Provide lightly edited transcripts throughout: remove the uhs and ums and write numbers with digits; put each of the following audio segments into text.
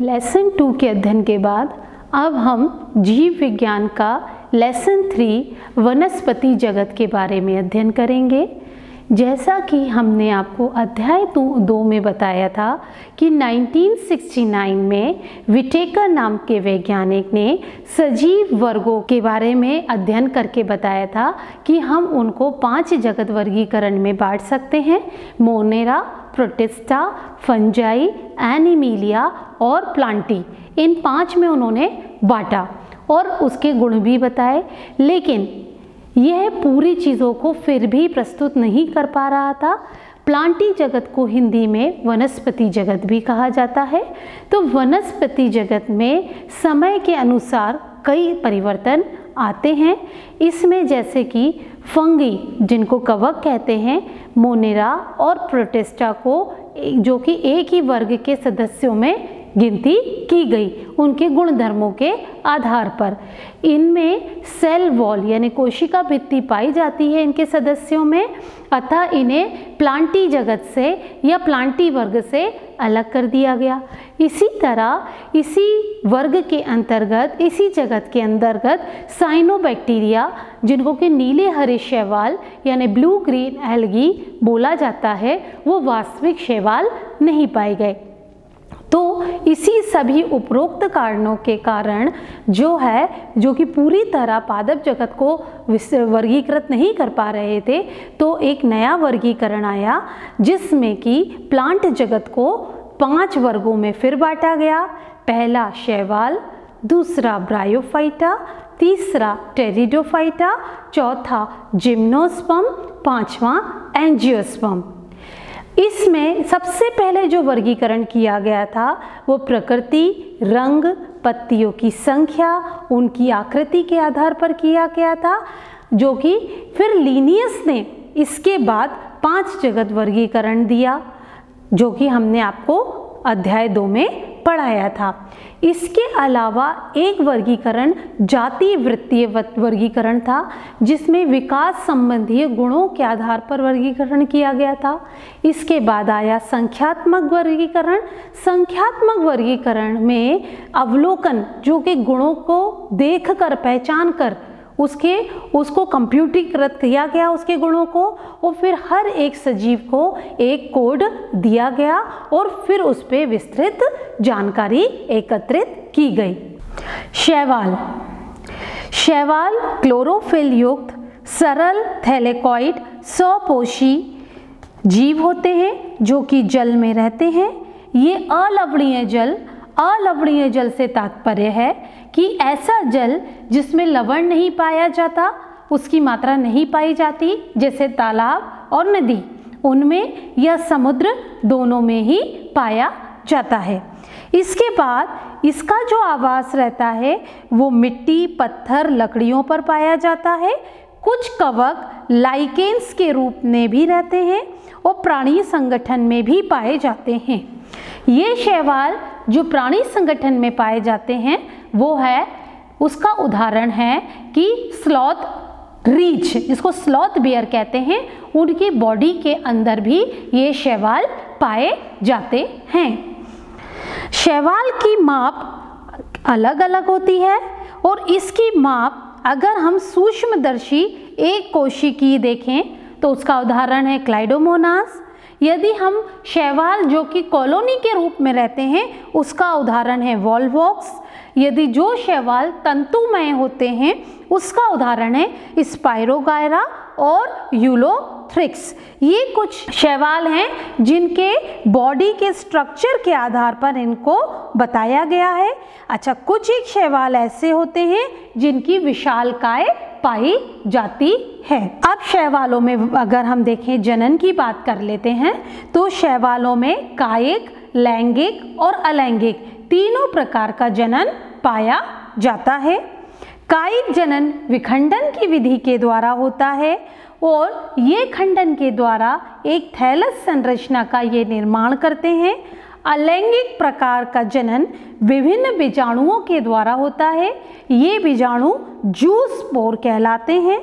Lesson 2 के अध्ययन के बाद अब हम जीव विज्ञान का लेसन 3 वनस्पति जगत के बारे में अध्ययन करेंगे। जैसा कि हमने आपको अध्याय 2 में बताया था कि 1969 में विटेकर नाम के वैज्ञानिक ने सजीव वर्गों के बारे में अध्ययन करके बताया था कि हम उनको 5 जगत वर्गीकरण में बांट सकते हैं: मोनेरा, प्रोटिस्टा, फंजाई, एनिमिलिया और प्लांटी। इन 5 में उन्होंने बांटा और उसके गुण भी बताए, लेकिन यह पूरी चीज़ों को फिर भी प्रस्तुत नहीं कर पा रहा था। प्लांटी जगत को हिंदी में वनस्पति जगत भी कहा जाता है। तो वनस्पति जगत में समय के अनुसार कई परिवर्तन आते हैं। इसमें जैसे कि फंगी, जिनको कवक कहते हैं, मोनेरा और प्रोटिस्टा को जो कि एक ही वर्ग के सदस्यों में गिनती की गई उनके गुणधर्मों के आधार पर। इनमें सेल वॉल यानी कोशिका भित्ति पाई जाती है इनके सदस्यों में, अतः इन्हें प्लांटी जगत से या प्लांटी वर्ग से अलग कर दिया गया। इसी तरह इसी वर्ग के अंतर्गत, इसी जगत के अंतर्गत साइनोबैक्टीरिया, जिनको कि नीले हरे शैवाल यानी ब्लू ग्रीन एल्गी बोला जाता है, वो वास्तविक शैवाल नहीं पाए गए। तो इसी सभी उपरोक्त कारणों के कारण जो कि पूरी तरह पादप जगत को वर्गीकृत नहीं कर पा रहे थे, तो एक नया वर्गीकरण आया जिसमें कि प्लांट जगत को 5 वर्गों में फिर बांटा गया। पहला शैवाल, दूसरा ब्रायोफाइटा, तीसरा टेरिडोफाइटा, चौथा जिम्नोस्पर्म, 5वां एंजियोस्पर्म। इसमें सबसे पहले जो वर्गीकरण किया गया था वो प्रकृति, रंग, पत्तियों की संख्या, उनकी आकृति के आधार पर किया गया था, जो कि फिर लीनियस ने इसके बाद 5 जगत वर्गीकरण दिया, जो कि हमने आपको अध्याय 2 में पढ़ाया था। इसके अलावा एक वर्गीकरण जाति वृत्तीय वर्गीकरण था, जिसमें विकास संबंधी गुणों के आधार पर वर्गीकरण किया गया था। इसके बाद आया संख्यात्मक वर्गीकरण। संख्यात्मक वर्गीकरण में अवलोकन, जो कि गुणों को देखकर पहचान कर उसको कंप्यूटरीकृत किया गया उसके गुणों को, और फिर हर एक सजीव को एक कोड दिया गया और फिर उस पर विस्तृत जानकारी एकत्रित की गई। शैवाल क्लोरोफिल युक्त सरल थैलेकॉइड स्वपोषी जीव होते हैं जो कि जल में रहते हैं। ये अलवणीय जल से तात्पर्य है कि ऐसा जल जिसमें लवण नहीं पाया जाता, उसकी मात्रा नहीं पाई जाती, जैसे तालाब और नदी, उनमें या समुद्र, दोनों में ही पाया जाता है। इसके बाद इसका जो आवास रहता है वो मिट्टी, पत्थर, लकड़ियों पर पाया जाता है। कुछ कवक लाइकेन्स के रूप में भी रहते हैं और प्राणी संगठन में भी पाए जाते हैं। ये शैवाल जो प्राणी संगठन में पाए जाते हैं वो है, उसका उदाहरण है कि स्लॉथ रीछ, जिसको स्लॉथ बियर कहते हैं, उनकी बॉडी के अंदर भी ये शैवाल पाए जाते हैं। शैवाल की माप अलग अलग होती है और इसकी माप अगर हम सूक्ष्मदर्शी एक कोशिकीय देखें तो उसका उदाहरण है क्लाइडोमोनास। यदि हम शैवाल जो कि कॉलोनी के रूप में रहते हैं उसका उदाहरण है वॉल्वॉक्स। यदि जो शैवाल तंतुमय होते हैं उसका उदाहरण है स्पाइरोगायरा और यूलोथ्रिक्स। ये कुछ शैवाल हैं जिनके बॉडी के स्ट्रक्चर के आधार पर इनको बताया गया है। अच्छा, कुछ एक शैवाल ऐसे होते हैं जिनकी विशालकाय पाई जाती है। अब शैवालों में अगर हम देखें, जनन की बात कर लेते हैं, तो शैवालों में कायिक, लैंगिक और अलैंगिक तीनों प्रकार का जनन पाया जाता है। कायिक जनन विखंडन की विधि के द्वारा होता है और ये खंडन के द्वारा एक थैलस संरचना का ये निर्माण करते हैं। अलैंगिक प्रकार का जनन विभिन्न बीजाणुओं के द्वारा होता है। ये बीजाणु जूस्पोर कहलाते हैं।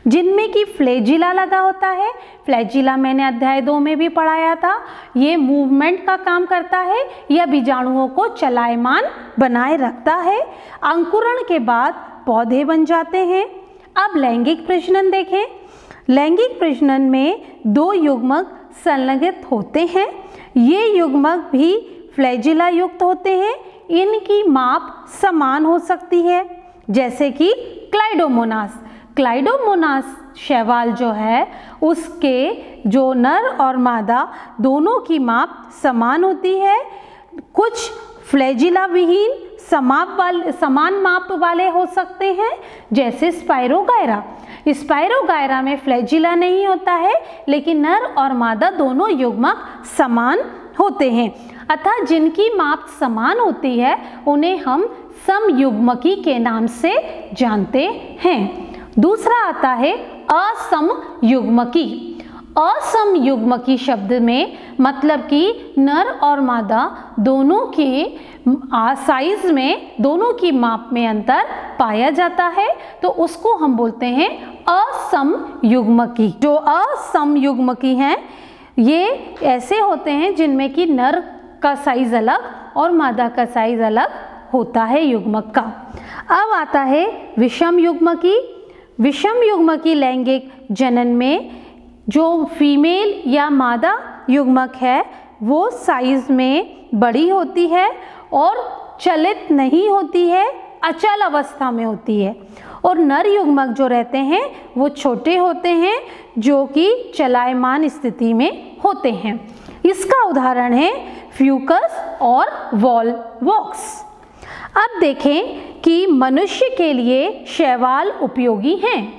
जिनमें कि फ्लैजिला लगा होता है। फ्लैजिला मैंने अध्याय 2 में भी पढ़ाया था। ये मूवमेंट का काम करता है, यह बीजाणुओं को चलायमान बनाए रखता है। अंकुरण के बाद पौधे बन जाते हैं। अब लैंगिक प्रजनन देखें। लैंगिक प्रजनन में 2 युग्मक संलगित होते हैं। ये युग्मक भी फ्लैजिला युक्त होते हैं। इनकी माप समान हो सकती है, जैसे कि क्लाइडोमोनास। क्लाइडोमोनास शैवाल जो है उसके जो नर और मादा दोनों की माप समान होती है। कुछ फ्लैजिला विहीन समान माप वाले हो सकते हैं, जैसे स्पाइरोगायरा। स्पाइरोगायरा में फ्लैजिला नहीं होता है, लेकिन नर और मादा दोनों युग्मक समान होते हैं। अतः जिनकी माप समान होती है उन्हें हम समयुग्मकी के नाम से जानते हैं। दूसरा आता है असमयुग्मकी। असमयुग्मकी शब्द में मतलब कि नर और मादा दोनों के साइज में, दोनों की माप में अंतर पाया जाता है, तो उसको हम बोलते हैं असमयुग्मकी। जो असमयुग्मकी हैं ये ऐसे होते हैं जिनमें कि नर का साइज अलग और मादा का साइज अलग होता है युग्मक का। अब आता है विषम युग्मकी। विषम युग्मकी लैंगिक जनन में जो फीमेल या मादा युग्मक है वो साइज में बड़ी होती है और चलित नहीं होती है, अचल अवस्था में होती है। और नर युग्मक जो रहते हैं वो छोटे होते हैं, जो कि चलायमान स्थिति में होते हैं। इसका उदाहरण है फ्यूकस और वॉल्वॉक्स। अब देखें कि मनुष्य के लिए शैवाल उपयोगी हैं,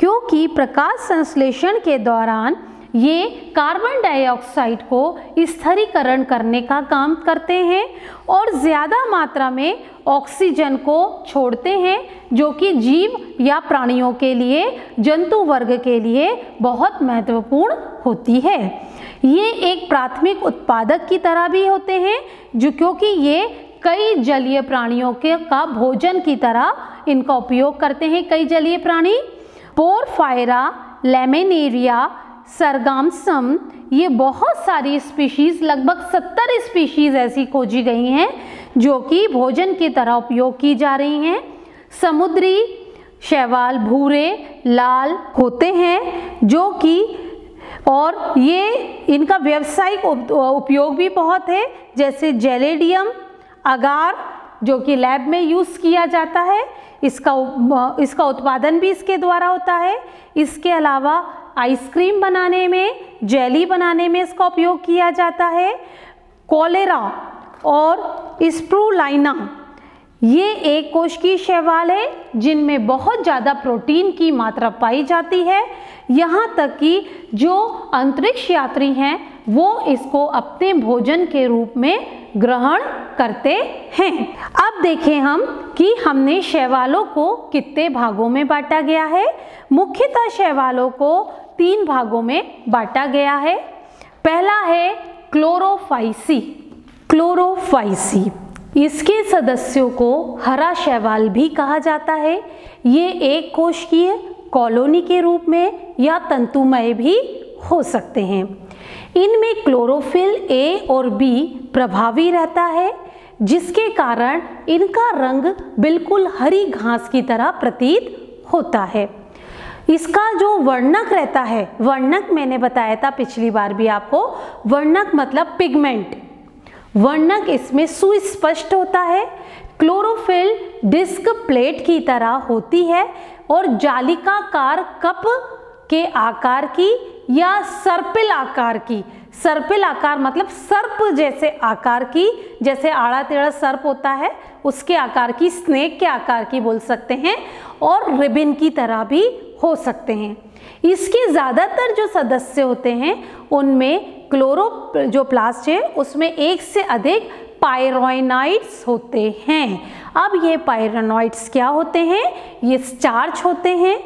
क्योंकि प्रकाश संश्लेषण के दौरान ये कार्बन डाइऑक्साइड को स्थिरीकरण करने का काम करते हैं और ज़्यादा मात्रा में ऑक्सीजन को छोड़ते हैं, जो कि जीव या प्राणियों के लिए, जंतु वर्ग के लिए बहुत महत्वपूर्ण होती है। ये एक प्राथमिक उत्पादक की तरह भी होते हैं, जो क्योंकि ये कई जलीय प्राणियों के का भोजन की तरह इनका उपयोग करते हैं। कई जलीय प्राणी पोरफायरा, लैमिनेरिया, सरगामसम, ये बहुत सारी स्पीशीज़, लगभग 70 स्पीशीज़ ऐसी खोजी गई हैं जो कि भोजन की तरह उपयोग की जा रही हैं। समुद्री शैवाल भूरे लाल होते हैं, जो कि और ये इनका व्यावसायिक उपयोग भी बहुत है, जैसे जेलेडियम, अगार, जो कि लैब में यूज़ किया जाता है। इसका उत्पादन भी इसके द्वारा होता है। इसके अलावा आइसक्रीम बनाने में, जेली बनाने में इसका उपयोग किया जाता है। कोलेरा और स्प्रूलाइना ये एक कोशिकीय शैवाल है जिनमें बहुत ज़्यादा प्रोटीन की मात्रा पाई जाती है। यहाँ तक कि जो अंतरिक्ष यात्री हैं वो इसको अपने भोजन के रूप में ग्रहण करते हैं। अब देखें हम कि हमने शैवालों को कितने भागों में बांटा गया है। मुख्यतः शैवालों को 3 भागों में बांटा गया है। पहला है क्लोरोफाइसी। क्लोरोफाइसी, इसके सदस्यों को हरा शैवाल भी कहा जाता है। ये एक कोशिकीय कॉलोनी के रूप में या तंतुमय भी हो सकते हैं। इनमें क्लोरोफिल ए और बी प्रभावी रहता है, जिसके कारण इनका रंग बिल्कुल हरी घास की तरह प्रतीत होता है। इसका जो वर्णक रहता है, वर्णक मैंने बताया था पिछली बार भी आपको, वर्णक मतलब पिगमेंट, वर्णक इसमें सुस्पष्ट होता है। क्लोरोफिल डिस्क प्लेट की तरह होती है और जालिकाकार कप के आकार की या सर्पिल आकार की, सर्पिल आकार मतलब सर्प जैसे आकार की, जैसे आड़ा टेढ़ा सर्प होता है उसके आकार की, स्नेक के आकार की बोल सकते हैं, और रिबन की तरह भी हो सकते हैं। इसके ज़्यादातर जो सदस्य होते हैं उनमें क्लोरोप्लास्ट है उसमें एक से अधिक पायरोनोइड्स होते हैं। अब ये पायरोनोइड्स क्या होते हैं? ये स्टार्च होते हैं।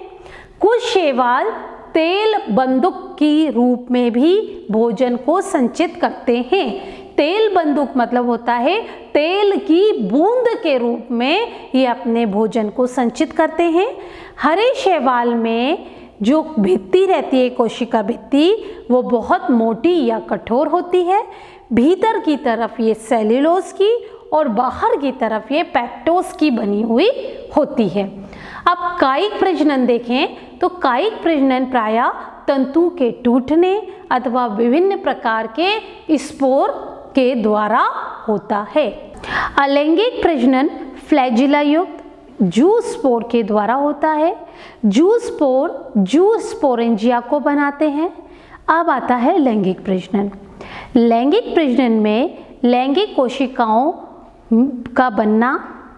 कुछ शैवाल तेल बंदूक की रूप में भी भोजन को संचित करते हैं। तेल बंदूक मतलब होता है तेल की बूंद के रूप में ये अपने भोजन को संचित करते हैं। हरे शैवाल में जो भित्ति रहती है, कोशिका भित्ति, वो बहुत मोटी या कठोर होती है। भीतर की तरफ ये सेल्यूलोज की और बाहर की तरफ ये पैक्टोज की बनी हुई होती है। अब कायिक प्रजनन देखें तो कायिक प्रजनन प्रायः तंतु के टूटने अथवा विभिन्न प्रकार के स्पोर के द्वारा होता है। अलैंगिक प्रजनन फ्लैजिला युक्त जू स्पोर के द्वारा होता है। जू स्पोर जू स्पोरेंजिया को बनाते हैं। अब आता है लैंगिक प्रजनन। लैंगिक प्रजनन में लैंगिक कोशिकाओं का बनना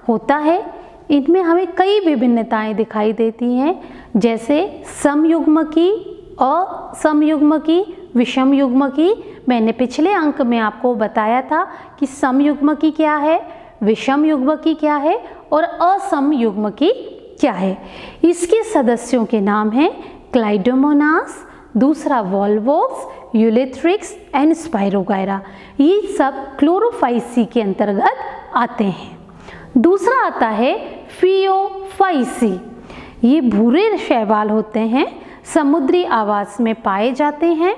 होता है। इनमें हमें कई विभिन्नताएं दिखाई देती हैं, जैसे समयुग्मकी, असमयुग्मकी, विषमयुग्मकी। मैंने पिछले अंक में आपको बताया था कि समयुग्मकी क्या है, विषमयुग्मकी क्या है और असमयुग्मकी क्या है। इसके सदस्यों के नाम हैं क्लाइडोमोनास, दूसरा वॉल्वोक्स, यूलेथ्रिक्स एंड स्पाइरोगायरा। ये सब क्लोरोफाइसी के अंतर्गत आते हैं। दूसरा आता है फियोफाइसी। ये भूरे शैवाल होते हैं, समुद्री आवास में पाए जाते हैं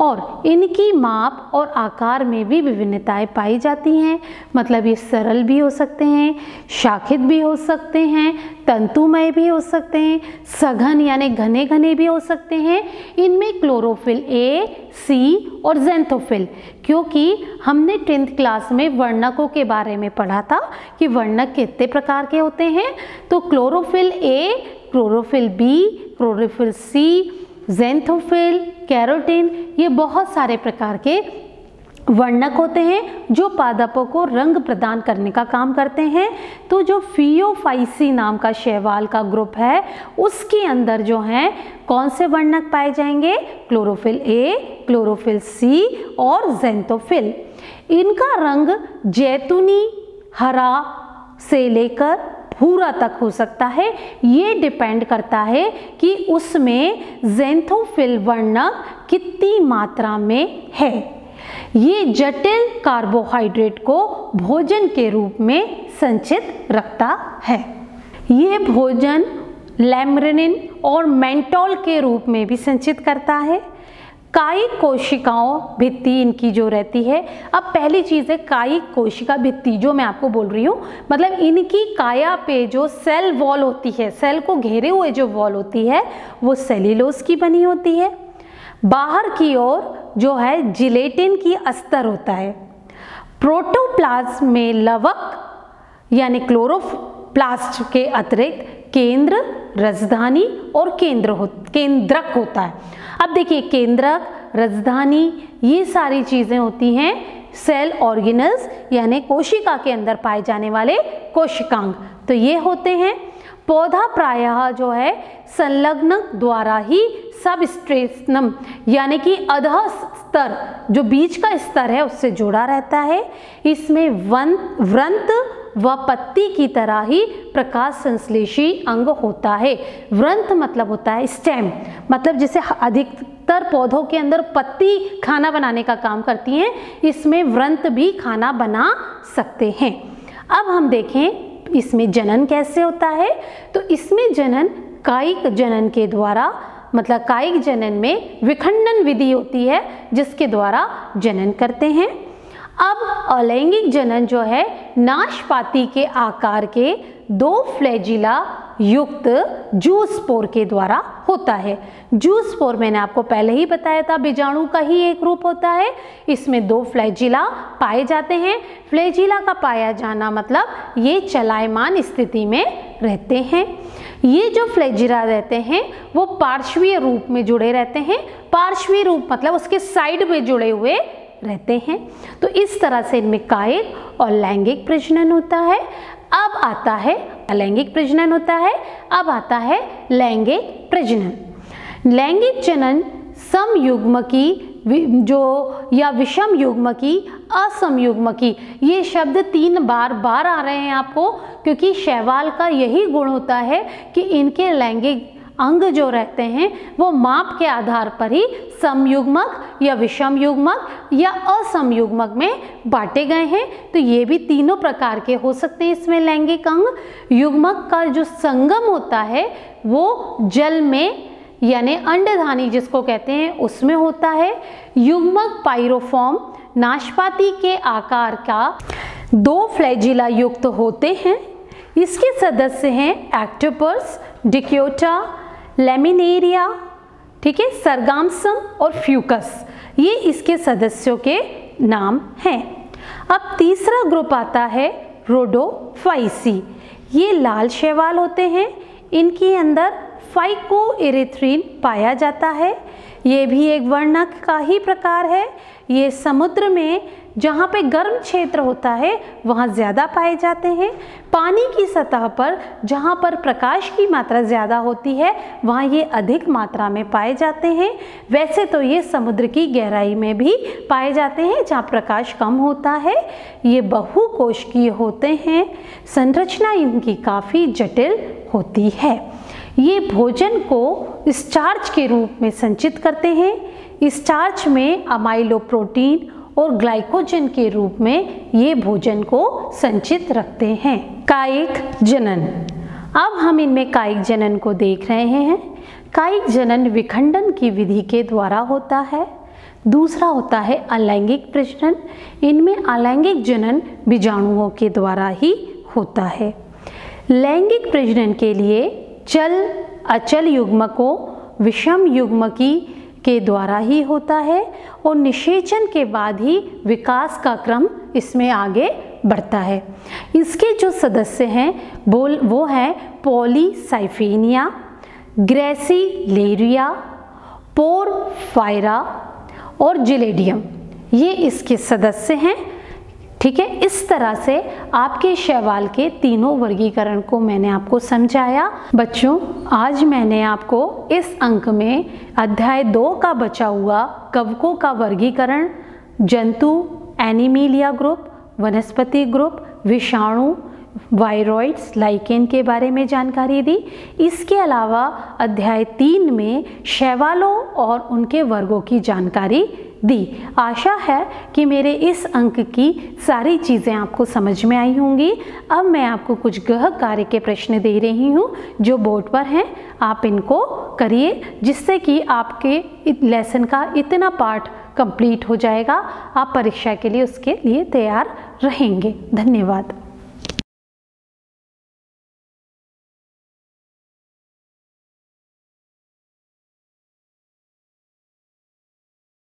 और इनकी माप और आकार में भी विभिन्नताएं पाई जाती हैं। मतलब ये सरल भी हो सकते हैं, शाखित भी हो सकते हैं, तंतुमय भी हो सकते हैं, सघन यानी घने घने भी हो सकते हैं। इनमें क्लोरोफिल ए, सी और ज़ैंथोफिल, क्योंकि हमने 10th क्लास में वर्णकों के बारे में पढ़ा था कि वर्णक कितने प्रकार के होते हैं। तो chlorophyll A, chlorophyll B, chlorophyll C, xanthophyll, carotene, ये बहुत सारे प्रकार के वर्णक होते हैं जो पादपों को रंग प्रदान करने का काम करते हैं। तो जो फियोफाइसी नाम का शैवाल का ग्रुप है उसके अंदर जो हैं कौन से वर्णक पाए जाएंगे? क्लोरोफिल ए, क्लोरोफिल सी और ज़ैंथोफिल। इनका रंग जैतूनी हरा से लेकर भूरा तक हो सकता है। ये डिपेंड करता है कि उसमें ज़ैंथोफिल वर्णक कितनी मात्रा में है। ये जटिल कार्बोहाइड्रेट को भोजन के रूप में संचित रखता है। ये भोजन लैम्ब्रेनिन और मेंटोल के रूप में भी संचित करता है। कायिक कोशिकाओं भित्ति इनकी जो रहती है, अब पहली चीज़ है कायिक कोशिका भित्ति जो मैं आपको बोल रही हूँ, मतलब इनकी काया पे जो सेल वॉल होती है, सेल को घेरे हुए जो वॉल होती है वो सेल्यूलोज की बनी होती है। बाहर की ओर जो है जिलेटिन की अस्तर होता है। प्रोटोप्लाज्म में लवक क्लोरोप्लास्ट के अतिरिक्त केंद्र, राजधानी और केंद्रक होता है। अब देखिए केंद्रक, राजधानी, ये सारी चीज़ें होती हैं सेल ऑर्गेनल्स यानी कोशिका के अंदर पाए जाने वाले कोशिकांग। तो ये होते हैं। पौधा प्रायः जो है संलग्न द्वारा ही सबस्ट्रेटम यानी कि अधः स्तर जो बीच का स्तर है उससे जुड़ा रहता है। इसमें व्रंत व पत्ती की तरह ही प्रकाश संश्लेषी अंग होता है। व्रंत मतलब होता है स्टेम, मतलब जैसे अधिकतर पौधों के अंदर पत्ती खाना बनाने का काम करती हैं, इसमें व्रंत भी खाना बना सकते हैं। अब हम देखें इसमें जनन कैसे होता है। तो इसमें जनन कायिक जनन के द्वारा, मतलब कायिक जनन में विखंडन विधि होती है जिसके द्वारा जनन करते हैं। अब अलैंगिक जनन जो है नाशपाती के आकार के 2 फ्लैजिला युक्त जूस्पोर के द्वारा होता है। जूस्पोर मैंने आपको पहले ही बताया था बीजाणु का ही एक रूप होता है। इसमें 2 फ्लैजिला पाए जाते हैं। फ्लैजिला का पाया जाना मतलब ये चलायमान स्थिति में रहते हैं। ये जो फ्लैजिला रहते हैं वो पार्श्वीय रूप में जुड़े रहते हैं। पार्श्वीय रूप मतलब उसके साइड में जुड़े हुए रहते हैं। तो इस तरह से इनमें कायिक और लैंगिक प्रजनन होता है। अब आता है अलैंगिक प्रजनन होता है। अब आता है लैंगिक प्रजनन। लैंगिक जनन समयुग्मकी जो या विषम युग्मकी, असमयुग्मकी, ये शब्द 3 बार आ रहे हैं आपको, क्योंकि शैवाल का यही गुण होता है कि इनके लैंगिक अंग जो रहते हैं वो माप के आधार पर ही समयुग्मक या विषम युग्मक या असमयुग्मक में बांटे गए हैं। तो ये भी तीनों प्रकार के हो सकते हैं इसमें लैंगिक अंग। युग्मक का जो संगम होता है वो जल में यानी अंडधानी जिसको कहते हैं उसमें होता है। युग्मक पाइरोफॉर्म नाशपाती के आकार का 2 फ्लैजिला युक्त होते हैं। इसके सदस्य हैं एक्टोपस, डिक्योटा, लेमिनेरिया, ठीक है, सरगामसम और फ्यूकस, ये इसके सदस्यों के नाम हैं। अब तीसरा ग्रुप आता है रोडोफाइसी। ये लाल शैवाल होते हैं, इनके अंदर फाइकोइरिथ्रिन पाया जाता है। ये भी एक वर्णक का ही प्रकार है। ये समुद्र में जहाँ पे गर्म क्षेत्र होता है वहाँ ज़्यादा पाए जाते हैं। पानी की सतह पर जहाँ पर प्रकाश की मात्रा ज़्यादा होती है वहाँ ये अधिक मात्रा में पाए जाते हैं। वैसे तो ये समुद्र की गहराई में भी पाए जाते हैं जहाँ प्रकाश कम होता है। ये बहुकोशिकीय होते हैं। संरचना इनकी काफ़ी जटिल होती है। ये भोजन को स्टार्च के रूप में संचित करते हैं। स्टार्च में अमाइलोप्रोटीन और ग्लाइकोजन के रूप में ये भोजन को संचित रखते हैं। कायिक जनन, अब हम इनमें कायिक जनन को देख रहे हैं। कायिक जनन विखंडन की विधि के द्वारा होता है। दूसरा होता है अलैंगिक प्रजनन। इनमें अलैंगिक जनन बीजाणुओं के द्वारा ही होता है। लैंगिक प्रजनन के लिए चल अचल युग्मकों विषम युग्मकी के द्वारा ही होता है और निषेचन के बाद ही विकास का क्रम इसमें आगे बढ़ता है। इसके जो सदस्य हैं वो हैं पॉलीसाइफेनिया, ग्रेसिलेरिया, पोरफायरा और जिलेडियम, ये इसके सदस्य हैं। ठीक है, इस तरह से आपके शैवाल के तीनों वर्गीकरण को मैंने आपको समझाया। बच्चों, आज मैंने आपको इस अंक में अध्याय 2 का बचा हुआ कवकों का वर्गीकरण, जंतु, एनिमीलिया ग्रुप, वनस्पति ग्रुप, विषाणु, वायरॉइड्स, लाइकेन के बारे में जानकारी दी। इसके अलावा अध्याय 3 में शैवालों और उनके वर्गों की जानकारी दी। आशा है कि मेरे इस अंक की सारी चीज़ें आपको समझ में आई होंगी। अब मैं आपको कुछ गृह कार्य के प्रश्न दे रही हूँ जो बोर्ड पर हैं, आप इनको करिए जिससे कि आपके लेसन का इतना पार्ट कंप्लीट हो जाएगा। आप परीक्षा के लिए उसके लिए तैयार रहेंगे। धन्यवाद।